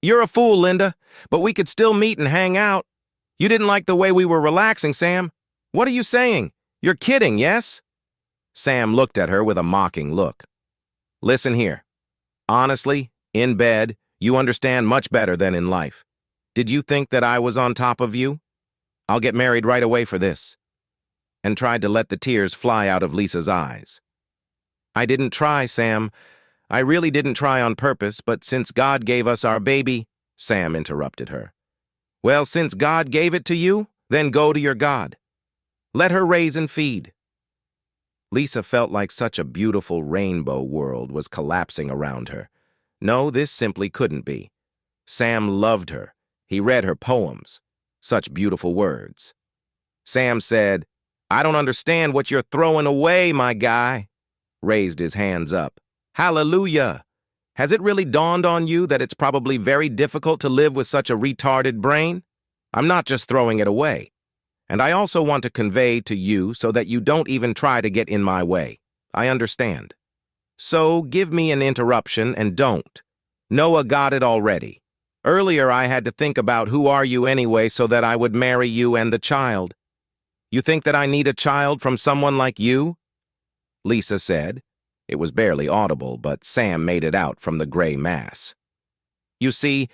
You're a fool, Linda, but we could still meet and hang out. You didn't like the way we were relaxing, Sam. What are you saying? You're kidding, yes? Sam looked at her with a mocking look. Listen here. Honestly, in bed, you understand much better than in life. Did you think that I was on top of you? I'll get married right away for this. And tried to let the tears fly out of Lisa's eyes. I didn't try, Sam. I really didn't try on purpose, but since God gave us our baby, Sam interrupted her. Well, since God gave it to you, then go to your God. Let her raise and feed. Lisa felt like such a beautiful rainbow world was collapsing around her. No, this simply couldn't be. Sam loved her. He read her poems. Such beautiful words. Sam said, I don't understand what you're throwing away, my guy. Raised his hands up. Hallelujah! Has it really dawned on you that it's probably very difficult to live with such a retarded brain? I'm not just throwing it away. And I also want to convey to you so that you don't even try to get in my way. I understand. So give me an interruption and don't. Noah got it already. Earlier I had to think about who are you anyway so that I would marry you and the child. You think that I need a child from someone like you? Lisa said. It was barely audible, but Sam made it out from the gray mass. You see,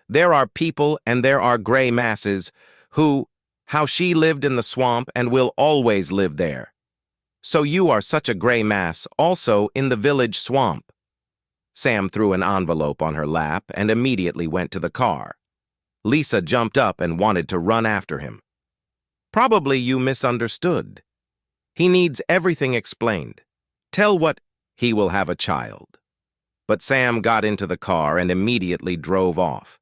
there are people and there are gray masses who, how she lived in the swamp and will always live there. So you are such a gray mass also in the village swamp. Sam threw an envelope on her lap and immediately went to the car. Lisa jumped up and wanted to run after him. Probably you misunderstood. He needs everything explained. Tell what he will have a child. But Sam got into the car and immediately drove off.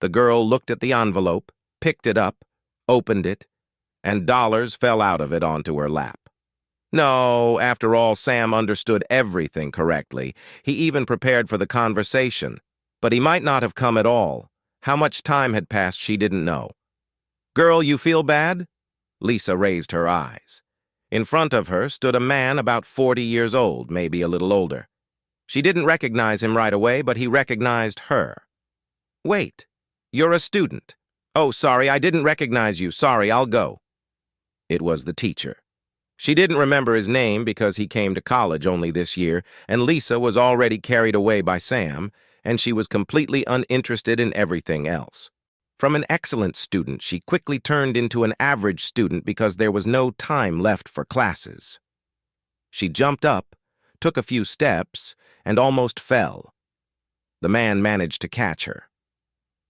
The girl looked at the envelope, picked it up, opened it, and dollars fell out of it onto her lap. No, after all, Sam understood everything correctly. He even prepared for the conversation. But he might not have come at all. How much time had passed she didn't know. Girl, you feel bad? Lisa raised her eyes. In front of her stood a man about 40 years old, maybe a little older. She didn't recognize him right away, but he recognized her. Wait, you're a student. Oh, sorry, I didn't recognize you. Sorry, I'll go. It was the teacher. She didn't remember his name because he came to college only this year, and Lisa was already carried away by Sam, and she was completely uninterested in everything else. From an excellent student, she quickly turned into an average student because there was no time left for classes. She jumped up, took a few steps, and almost fell. The man managed to catch her.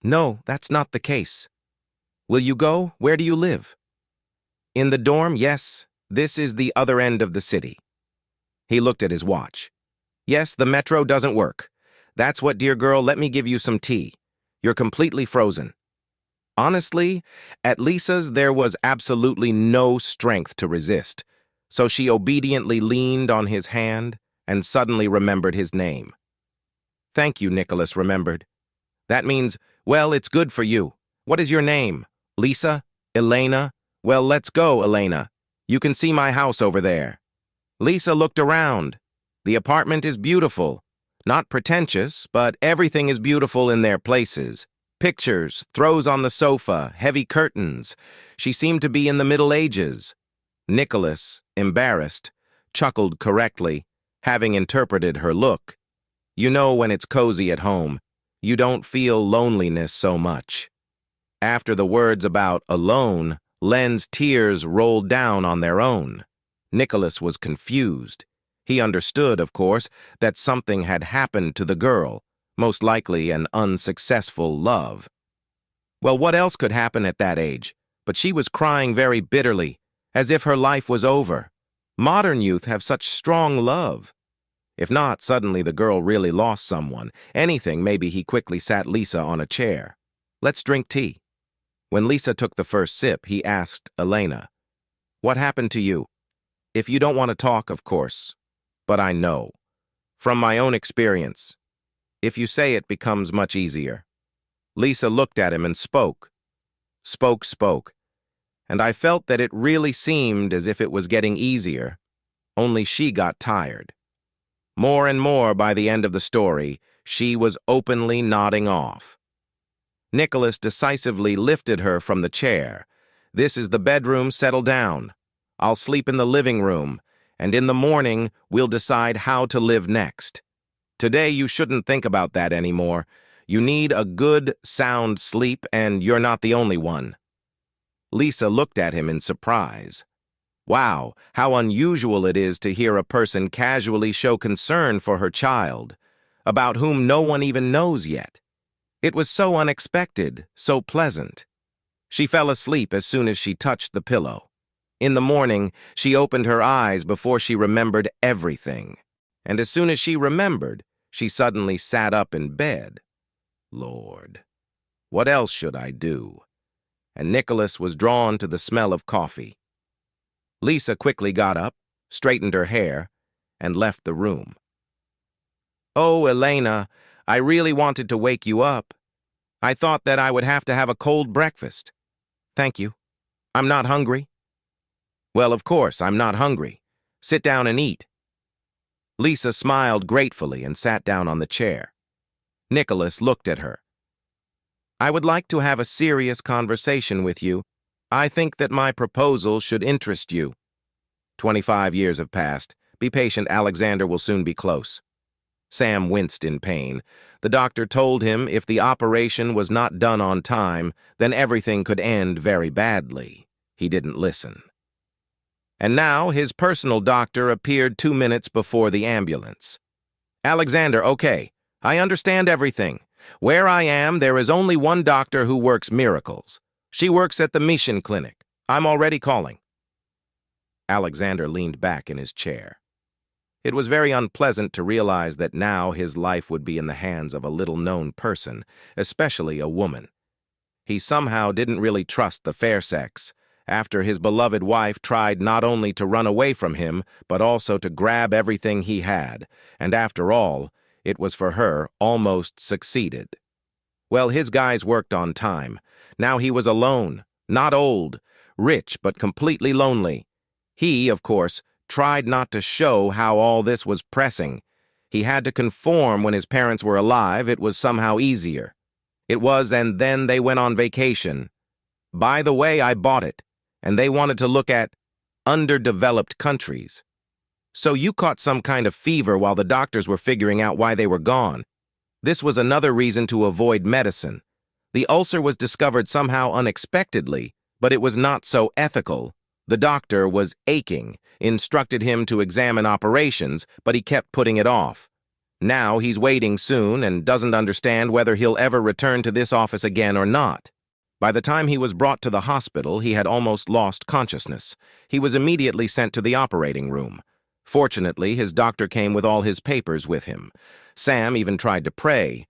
No, that's not the case. Will you go? Where do you live? In the dorm, yes. This is the other end of the city. He looked at his watch. Yes, the metro doesn't work. That's what, dear girl, let me give you some tea. You're completely frozen. Honestly, at Lisa's there was absolutely no strength to resist, so she obediently leaned on his hand and suddenly remembered his name. Thank you, Nicholas remembered. That means, well, it's good for you. What is your name? Lisa? Elena? Well, let's go, Elena. You can see my house over there. Lisa looked around. The apartment is beautiful. Not pretentious, but everything is beautiful in their places. Pictures, throws on the sofa, heavy curtains. She seemed to be in the Middle Ages. Nicholas, embarrassed, chuckled correctly, having interpreted her look. You know when it's cozy at home, you don't feel loneliness so much. After the words about alone, Len's tears rolled down on their own. Nicholas was confused. He understood, of course, that something had happened to the girl, most likely an unsuccessful love. Well, what else could happen at that age? But she was crying very bitterly, as if her life was over. Modern youth have such strong love. If not, suddenly the girl really lost someone. Anything, maybe he quickly sat Lisa on a chair. Let's drink tea. When Lisa took the first sip, he asked Elena, What happened to you? If you don't want to talk, of course. But I know. From my own experience. If you say it becomes much easier. Lisa looked at him and spoke. Spoke. And I felt that it really seemed as if it was getting easier. Only she got tired. More and more by the end of the story, she was openly nodding off. Nicholas decisively lifted her from the chair. "This is the bedroom, settle down. I'll sleep in the living room, and in the morning we'll decide how to live next. Today you shouldn't think about that anymore. You need a good, sound sleep, and you're not the only one." Lisa looked at him in surprise. Wow, how unusual it is to hear a person casually show concern for her child, about whom no one even knows yet. It was so unexpected, so pleasant. She fell asleep as soon as she touched the pillow. In the morning, she opened her eyes before she remembered everything. And as soon as she remembered, she suddenly sat up in bed. Lord, what else should I do? And Nicholas was drawn to the smell of coffee. Lisa quickly got up, straightened her hair, and left the room. "Oh, Elena, I really wanted to wake you up. I thought that I would have to have a cold breakfast." "Thank you. I'm not hungry." "Well, of course, I'm not hungry. Sit down and eat." Lisa smiled gratefully and sat down on the chair. Nicholas looked at her. "I would like to have a serious conversation with you. I think that my proposal should interest you." 25 years have passed. Be patient, Alexander will soon be close. Sam winced in pain. The doctor told him if the operation was not done on time, then everything could end very badly. He didn't listen. And now his personal doctor appeared 2 minutes before the ambulance. "Alexander, okay, I understand everything. Where I am, there is only one doctor who works miracles. She works at the Mission Clinic. I'm already calling." Alexander leaned back in his chair. It was very unpleasant to realize that now his life would be in the hands of a little-known person, especially a woman. He somehow didn't really trust the fair sex, after his beloved wife tried not only to run away from him, but also to grab everything he had, and after all, it was for her almost succeeded. Well, his guys worked on time. Now he was alone, not old, rich but completely lonely. He, of course, tried not to show how all this was pressing. He had to conform when his parents were alive. It was somehow easier. It was, and then they went on vacation. By the way, I bought it, and they wanted to look at underdeveloped countries. So you caught some kind of fever while the doctors were figuring out why they were gone. This was another reason to avoid medicine. The ulcer was discovered somehow unexpectedly, but it was not so ethical. The doctor was aching, instructed him to examine operations, but he kept putting it off. Now he's waiting soon and doesn't understand whether he'll ever return to this office again or not. By the time he was brought to the hospital, he had almost lost consciousness. He was immediately sent to the operating room. Fortunately, his doctor came with all his papers with him. Sam even tried to pray,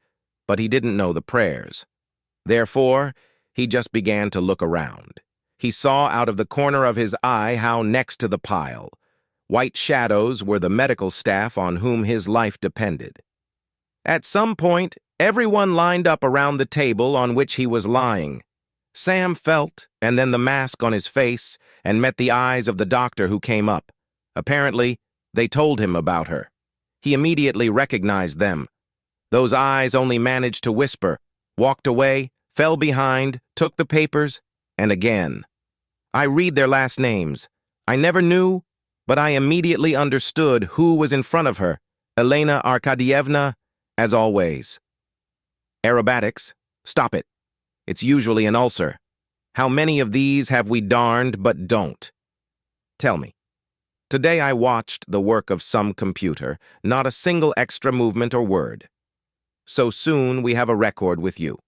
but he didn't know the prayers. Therefore, he just began to look around. He saw out of the corner of his eye how next to the pile, white shadows were the medical staff on whom his life depended. At some point, everyone lined up around the table on which he was lying. Sam felt, and then the mask on his face, and met the eyes of the doctor who came up. Apparently, they told him about her. He immediately recognized them. Those eyes only managed to whisper, walked away, fell behind, took the papers, and again. I read their last names. I never knew, but I immediately understood who was in front of her. Elena Arkadievna, as always. Aerobatics, stop it. It's usually an ulcer. How many of these have we darned but don't? Tell me. Today I watched the work of some computer, not a single extra movement or word. So soon we have a record with you.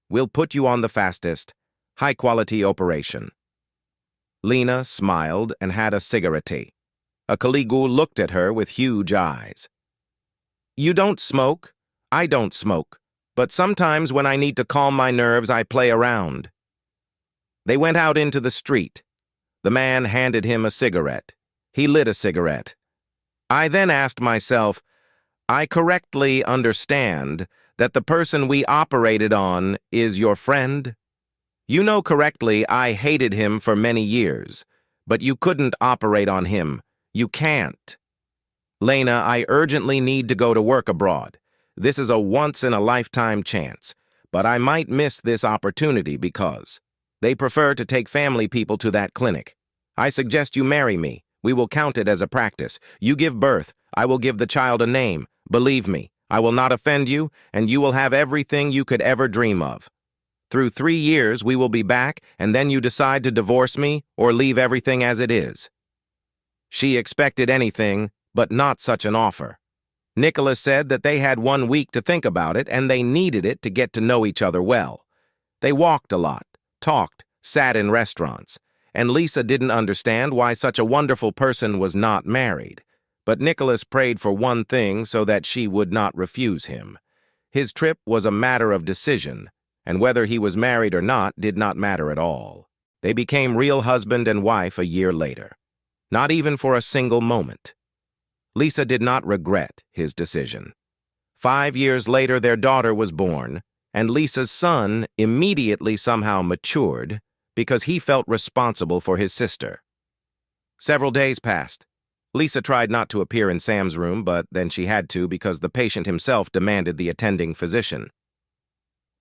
We'll put you on the fastest, high-quality operation. Lena smiled and had a cigarette. A colleague looked at her with huge eyes. You don't smoke, I don't smoke, but sometimes when I need to calm my nerves, I play around. They went out into the street. The man handed him a cigarette. He lit a cigarette. I then asked myself, I correctly understand that the person we operated on is your friend? You know correctly I hated him for many years, but you couldn't operate on him. You can't. Lena, I urgently need to go to work abroad. This is a once-in-a-lifetime chance. but I might miss this opportunity because they prefer to take family people to that clinic. I suggest you marry me. We will count it as a practice. You give birth. I will give the child a name. Believe me, I will not offend you, and you will have everything you could ever dream of. Through 3 years, we will be back, and then you decide to divorce me or leave everything as it is." She expected anything, but not such an offer. Nicholas said that they had 1 week to think about it, and they needed it to get to know each other well. They walked a lot, talked, sat in restaurants, and Lisa didn't understand why such a wonderful person was not married. But Nicholas prayed for one thing so that she would not refuse him. His trip was a matter of decision, and whether he was married or not did not matter at all. They became real husband and wife a year later. Not even for a single moment. Lisa did not regret his decision. 5 years later, their daughter was born, and Lisa's son immediately somehow matured because he felt responsible for his sister. Several days passed. Lisa tried not to appear in Sam's room, but then she had to because the patient himself demanded the attending physician.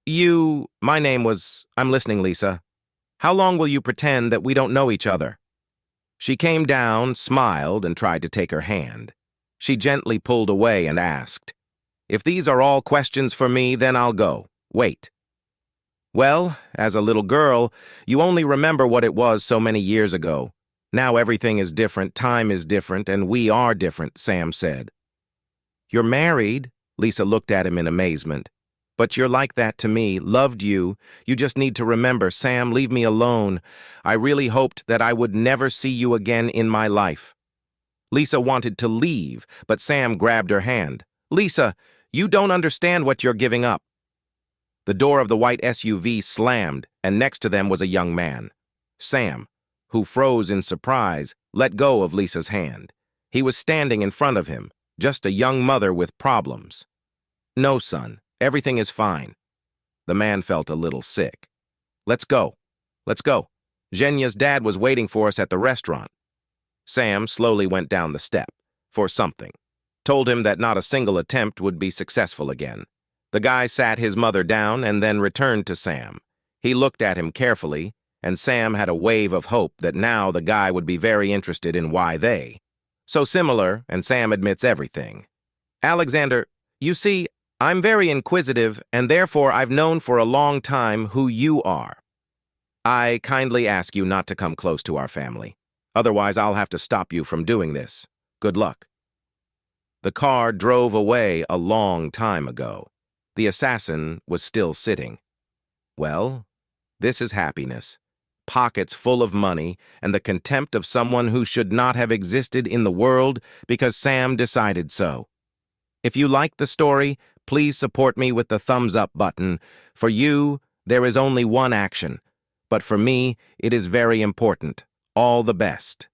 I'm listening, Lisa. How long will you pretend that we don't know each other?" She came down, smiled, and tried to take her hand. She gently pulled away and asked, "If these are all questions for me, then I'll go. Wait." "Well, as a little girl, you only remember what it was so many years ago. Now everything is different, time is different, and we are different," Sam said. "You're married?" Lisa looked at him in amazement. "But you're like that to me, loved you. You just need to remember, Sam, leave me alone. I really hoped that I would never see you again in my life." Lisa wanted to leave, but Sam grabbed her hand. "Lisa, you don't understand what you're giving up." The door of the white SUV slammed, and next to them was a young man. Sam, who froze in surprise, let go of Lisa's hand. He was standing in front of him, just a young mother with problems. "No, son, everything is fine." The man felt a little sick. Let's go. Let's go. Zhenya's dad was waiting for us at the restaurant." Sam slowly went down the step, for something. Told him that not a single attempt would be successful again. The guy sat his mother down and then returned to Sam. He looked at him carefully, and Sam had a wave of hope that now the guy would be very interested in why they. So similar, and Sam admits everything. "Alexander, you see, I'm very inquisitive, and therefore I've known for a long time who you are. I kindly ask you not to come close to our family. Otherwise, I'll have to stop you from doing this. Good luck." The car drove away a long time ago. The assassin was still sitting. Well, this is happiness. Pockets full of money and the contempt of someone who should not have existed in the world because Sam decided so. If you like the story, please support me with the thumbs up button. For you, there is only one action. But for me, it is very important. All the best.